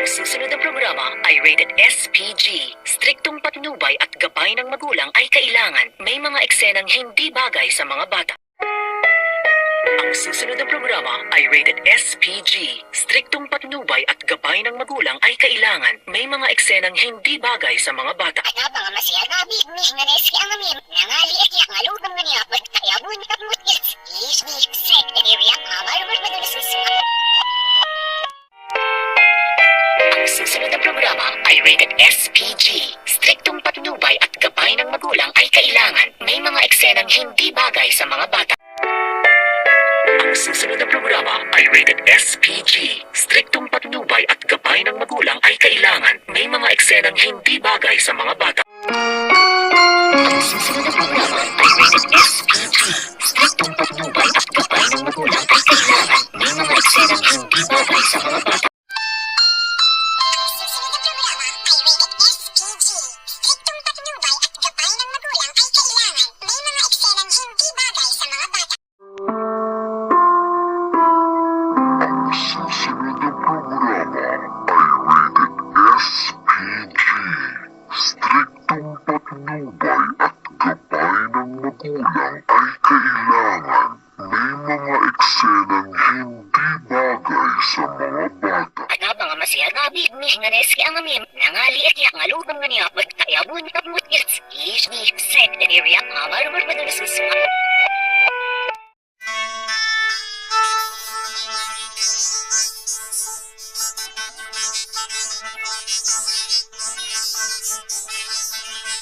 Susunod na programa ay rated SPG. Striktong patnubay at gabay ng magulang ay kailangan. May mga eksenang hindi bagay sa mga bata. Ang susunod na programa ay rated SPG. Striktong patnubay at gabay ng magulang ay kailangan. May mga eksenang hindi bagay sa mga bata. Ano ba nga masaya gabi, nganes kaya ngamin, nangali at yak nga lubang nga niya, pagkayabon kapmut gits, ismi, secretary at mamarumar madulisus. Ang susunod na programa ay rated SPG. Striktong patnubay at gabay ng magulang ay kailangan. May mga eksenang hindi bagay sa mga bata. Ang susunod na programa ay rated SPG. Striktong patnubay at gabay ng magulang ay kailangan. May mga eksenang hindi bagay sa mga bata. Ang susunod na programa ay rated SPG. Striktong patnubay at gabay ng magulang ay kailangan. May mga eksenang hindi bagay sa mga bata. Nganes kaya ngamin, nangali at yak nga lubang nga niya, pagkayabon kapmut gits, ismi, secretary at mamarumar madulisus.